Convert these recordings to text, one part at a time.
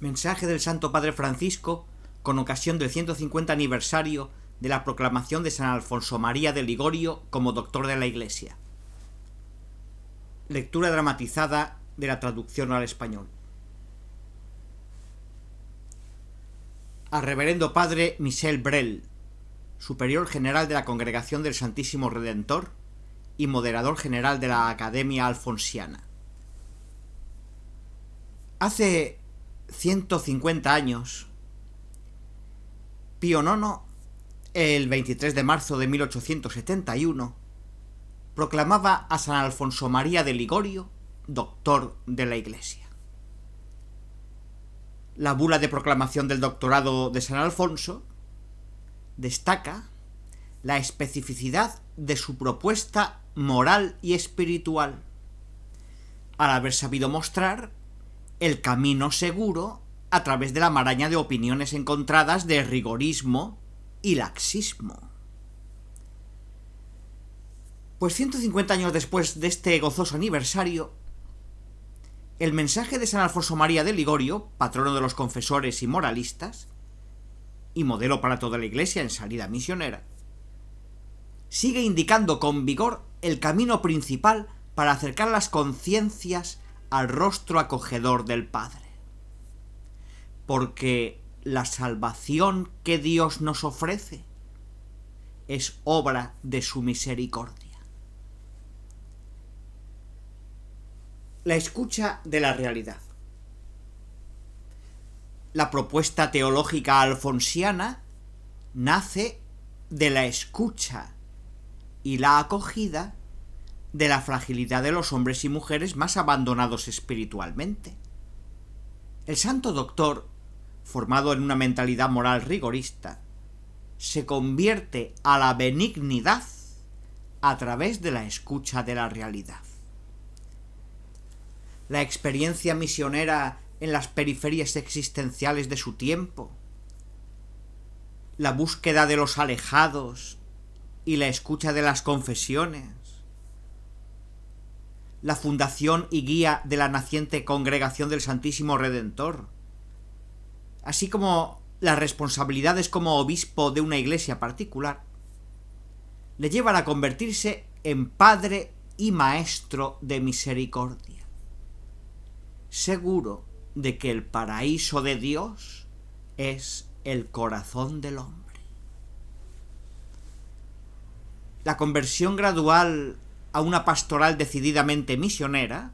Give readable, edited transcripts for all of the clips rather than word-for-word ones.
Mensaje del Santo Padre Francisco con ocasión del 150 aniversario de la proclamación de San Alfonso María de Ligorio como doctor de la Iglesia. Lectura dramatizada de la traducción al español. Al Reverendo Padre Michel Brel, Superior General de la Congregación del Santísimo Redentor y Moderador General de la Academia Alfonsiana. Hace 150 años, Pío IX, el 23 de marzo de 1871, proclamaba a San Alfonso María de Ligorio doctor de la Iglesia. La bula de proclamación del doctorado de San Alfonso destaca la especificidad de su propuesta moral y espiritual, al haber sabido mostrar el camino seguro a través de la maraña de opiniones encontradas de rigorismo y laxismo. Pues 150 años después de este gozoso aniversario, el mensaje de San Alfonso María de Ligorio, patrono de los confesores y moralistas, y modelo para toda la Iglesia en salida misionera, sigue indicando con vigor el camino principal para acercar las conciencias al rostro acogedor del Padre. Porque la salvación que Dios nos ofrece es obra de su misericordia. La escucha de la realidad. La propuesta teológica alfonsiana nace de la escucha y la acogida de la fragilidad de los hombres y mujeres más abandonados espiritualmente. El santo doctor, formado en una mentalidad moral rigorista, se convierte a la benignidad a través de la escucha de la realidad. La experiencia misionera en las periferias existenciales de su tiempo, la búsqueda de los alejados y la escucha de las confesiones, la fundación y guía de la naciente Congregación del Santísimo Redentor, así como las responsabilidades como obispo de una iglesia particular, le llevan a convertirse en padre y maestro de misericordia, seguro de que el paraíso de Dios es el corazón del hombre. La conversión gradual a una pastoral decididamente misionera,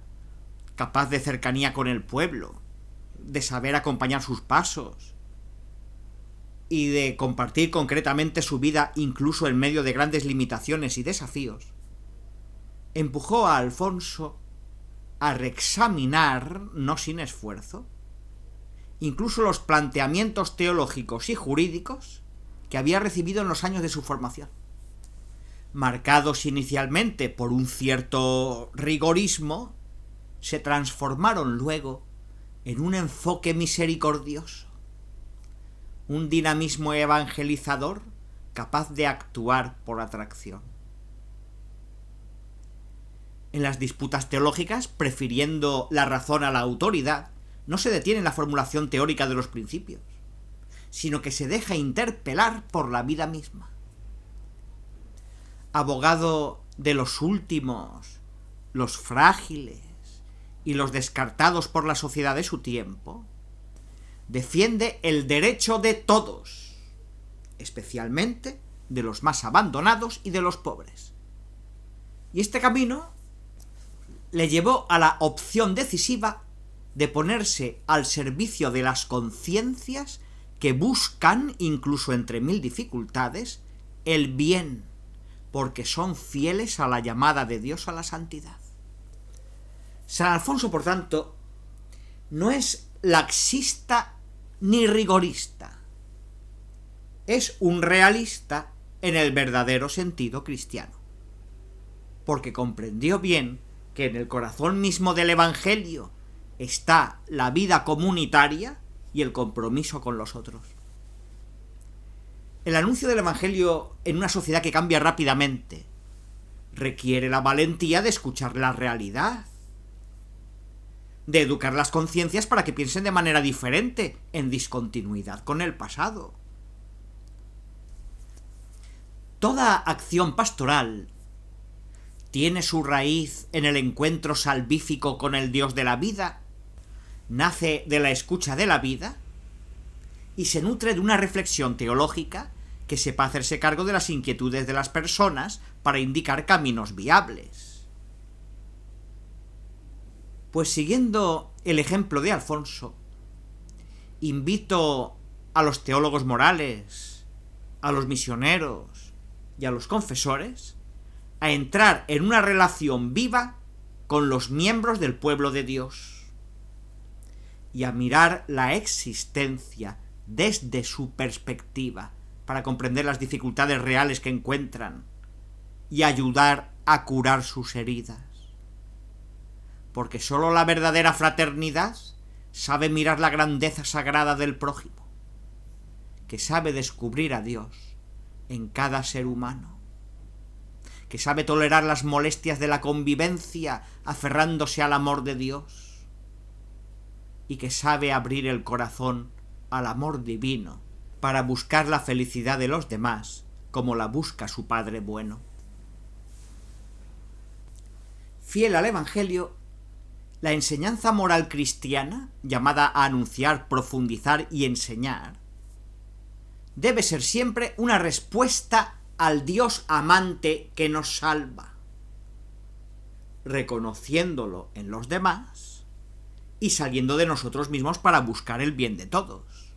capaz de cercanía con el pueblo, de saber acompañar sus pasos y de compartir concretamente su vida incluso en medio de grandes limitaciones y desafíos, empujó a Alfonso a reexaminar, no sin esfuerzo, incluso los planteamientos teológicos y jurídicos que había recibido en los años de su formación, marcados inicialmente por un cierto rigorismo, se transformaron luego en un enfoque misericordioso, un dinamismo evangelizador capaz de actuar por atracción. En las disputas teológicas, prefiriendo la razón a la autoridad, no se detiene en la formulación teórica de los principios, sino que se deja interpelar por la vida misma. Abogado de los últimos, los frágiles y los descartados por la sociedad de su tiempo, defiende el derecho de todos, especialmente de los más abandonados y de los pobres. Y este camino le llevó a la opción decisiva de ponerse al servicio de las conciencias que buscan, incluso entre mil dificultades, el bien, porque son fieles a la llamada de Dios a la santidad. San Alfonso, por tanto, no es laxista ni rigorista. Es un realista en el verdadero sentido cristiano, porque comprendió bien que en el corazón mismo del Evangelio está la vida comunitaria y el compromiso con los otros. El anuncio del Evangelio en una sociedad que cambia rápidamente requiere la valentía de escuchar la realidad. de educar las conciencias para que piensen de manera diferente, en discontinuidad con el pasado. Toda acción pastoral tiene su raíz en el encuentro salvífico con el Dios de la vida, nace de la escucha de la vida y se nutre de una reflexión teológica que sepa hacerse cargo de las inquietudes de las personas para indicar caminos viables. Pues siguiendo el ejemplo de Alfonso, invito a los teólogos morales, a los misioneros y a los confesores a entrar en una relación viva con los miembros del pueblo de Dios y a mirar la existencia desde su perspectiva para comprender las dificultades reales que encuentran y ayudar a curar sus heridas. Porque sólo la verdadera fraternidad sabe mirar la grandeza sagrada del prójimo, que sabe descubrir a Dios en cada ser humano, que sabe tolerar las molestias de la convivencia aferrándose al amor de Dios, y que sabe abrir el corazón al amor divino para buscar la felicidad de los demás como la busca su Padre bueno. Fiel al Evangelio, la enseñanza moral cristiana, llamada a anunciar, profundizar y enseñar, debe ser siempre una respuesta al Dios amante que nos salva, reconociéndolo en los demás y saliendo de nosotros mismos para buscar el bien de todos.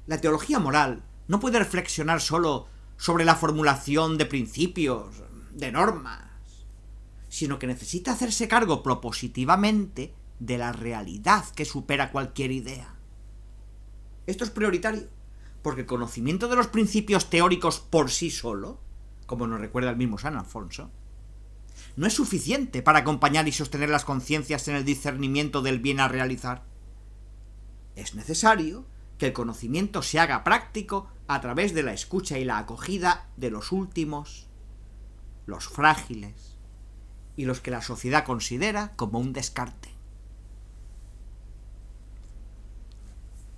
La teología moral no puede reflexionar solo sobre la formulación de principios, de normas, sino que necesita hacerse cargo propositivamente de la realidad que supera cualquier idea. Esto es prioritario, porque el conocimiento de los principios teóricos por sí solo, como nos recuerda el mismo San Alfonso, no es suficiente para acompañar y sostener las conciencias en el discernimiento del bien a realizar. Es necesario que el conocimiento se haga práctico a través de la escucha y la acogida de los últimos, los frágiles y los que la sociedad considera como un descarte.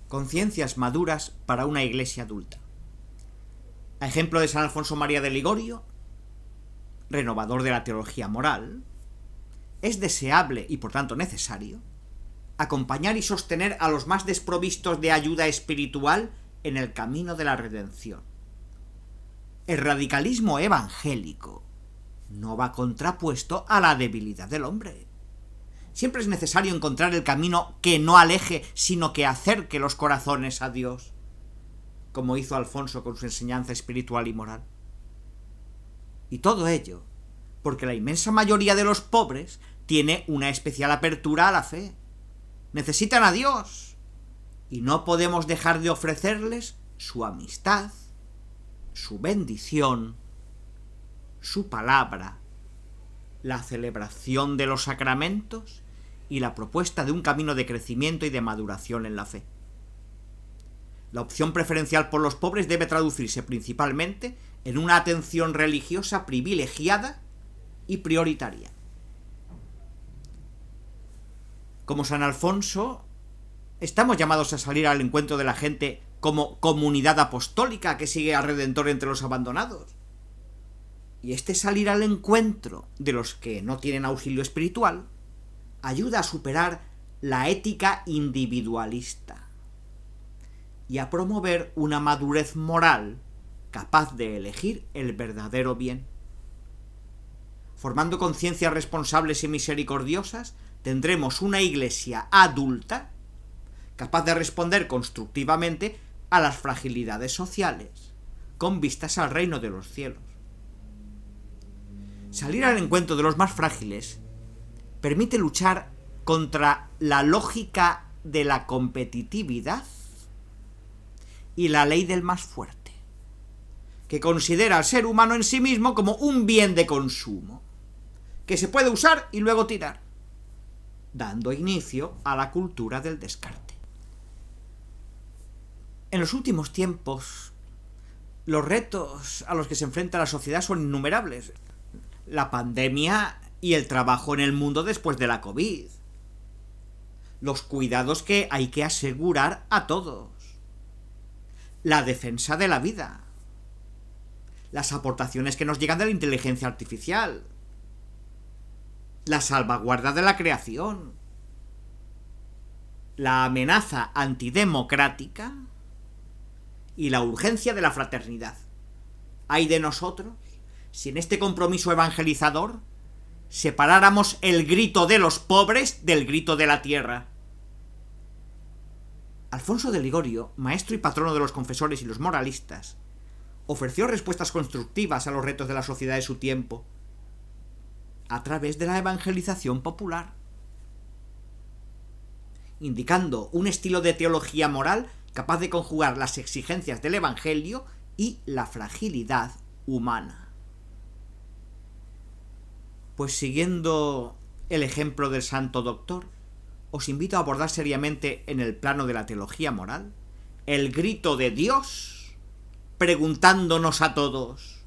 Conciencias maduras para una iglesia adulta. A ejemplo de San Alfonso María de Ligorio, renovador de la teología moral, es deseable y por tanto necesario acompañar y sostener a los más desprovistos de ayuda espiritual en el camino de la redención. El radicalismo evangélico no va contrapuesto a la debilidad del hombre. Siempre es necesario encontrar el camino que no aleje, sino que acerque los corazones a Dios, como hizo Alfonso con su enseñanza espiritual y moral. Y todo ello porque la inmensa mayoría de los pobres tiene una especial apertura a la fe. Necesitan a Dios y no podemos dejar de ofrecerles su amistad, su bendición, su palabra, la celebración de los sacramentos y la propuesta de un camino de crecimiento y de maduración en la fe. La opción preferencial por los pobres debe traducirse principalmente en una atención religiosa privilegiada y prioritaria. Como San Alfonso, estamos llamados a salir al encuentro de la gente como comunidad apostólica que sigue al Redentor entre los abandonados. Y este salir al encuentro de los que no tienen auxilio espiritual ayuda a superar la ética individualista y a promover una madurez moral capaz de elegir el verdadero bien. Formando conciencias responsables y misericordiosas, tendremos una iglesia adulta capaz de responder constructivamente a las fragilidades sociales, con vistas al reino de los cielos. Salir al encuentro de los más frágiles permite luchar contra la lógica de la competitividad y la ley del más fuerte, que considera al ser humano en sí mismo como un bien de consumo, que se puede usar y luego tirar, dando inicio a la cultura del descarte. En los últimos tiempos, los retos a los que se enfrenta la sociedad son innumerables. La pandemia y el trabajo en el mundo después de la COVID, los cuidados que hay que asegurar a todos, la defensa de la vida, las aportaciones que nos llegan de la inteligencia artificial, la salvaguarda de la creación, la amenaza antidemocrática y la urgencia de la fraternidad. Ay de nosotros si en este compromiso evangelizador separáramos el grito de los pobres del grito de la tierra. Alfonso de Ligorio, maestro y patrono de los confesores y los moralistas, ofreció respuestas constructivas a los retos de la sociedad de su tiempo a través de la evangelización popular, indicando un estilo de teología moral capaz de conjugar las exigencias del Evangelio y la fragilidad humana. Pues siguiendo el ejemplo del Santo Doctor, os invito a abordar seriamente en el plano de la teología moral el grito de Dios preguntándonos a todos: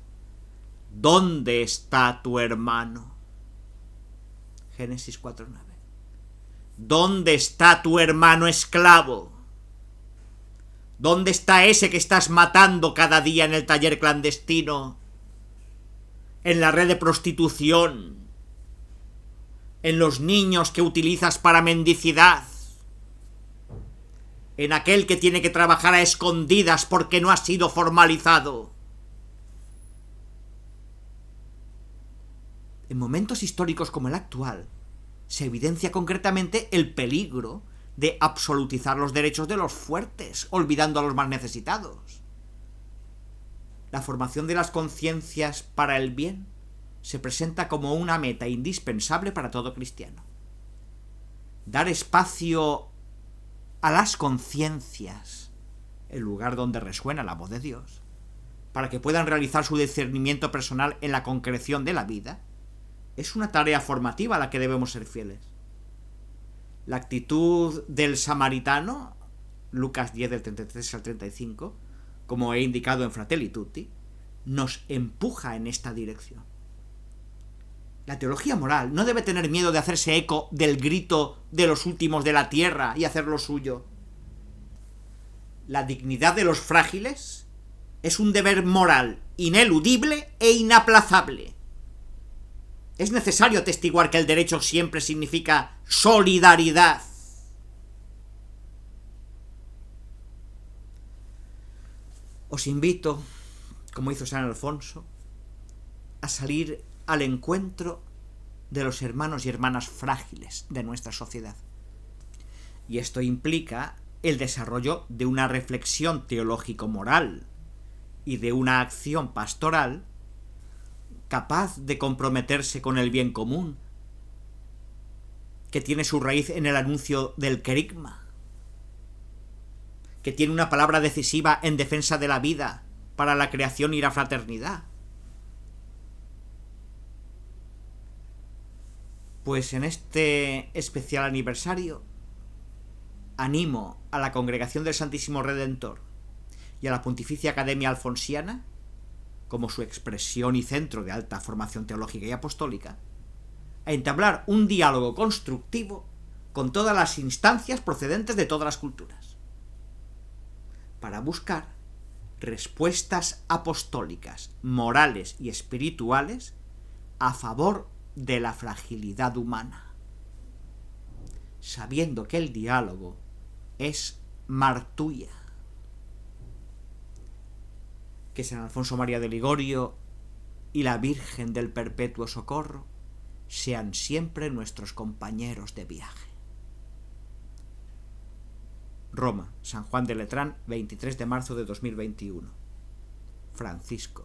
¿dónde está tu hermano? Génesis 4:9. ¿Dónde está tu hermano esclavo? ¿Dónde está ese que estás matando cada día en el taller clandestino, en la red de prostitución, en los niños que utilizas para mendicidad, en aquel que tiene que trabajar a escondidas porque no ha sido formalizado? En momentos históricos como el actual, se evidencia concretamente el peligro de absolutizar los derechos de los fuertes, olvidando a los más necesitados. La formación de las conciencias para el bien se presenta como una meta indispensable para todo cristiano. Dar espacio a las conciencias, el lugar donde resuena la voz de Dios, para que puedan realizar su discernimiento personal en la concreción de la vida, es una tarea formativa a la que debemos ser fieles. La actitud del samaritano, Lucas 10 del 33 al 35, como he indicado en Fratelli Tutti, nos empuja en esta dirección. La teología moral no debe tener miedo de hacerse eco del grito de los últimos de la tierra y hacerlo suyo. La dignidad de los frágiles es un deber moral ineludible e inaplazable. Es necesario atestiguar que el derecho siempre significa solidaridad. Os invito, como hizo San Alfonso, a salir al encuentro de los hermanos y hermanas frágiles de nuestra sociedad. Y esto implica el desarrollo de una reflexión teológico-moral y de una acción pastoral capaz de comprometerse con el bien común, que tiene su raíz en el anuncio del querigma, que tiene una palabra decisiva en defensa de la vida, para la creación y la fraternidad. Pues en este especial aniversario animo a la Congregación del Santísimo Redentor y a la Pontificia Academia Alfonsiana, como su expresión y centro de alta formación teológica y apostólica, a entablar un diálogo constructivo con todas las instancias procedentes de todas las culturas, para buscar respuestas apostólicas, morales y espirituales a favor de la fragilidad humana, sabiendo que el diálogo es martulla. Que San Alfonso María de Ligorio y la Virgen del Perpetuo Socorro sean siempre nuestros compañeros de viaje. Roma, San Juan de Letrán, 23 de marzo de 2021. Francisco.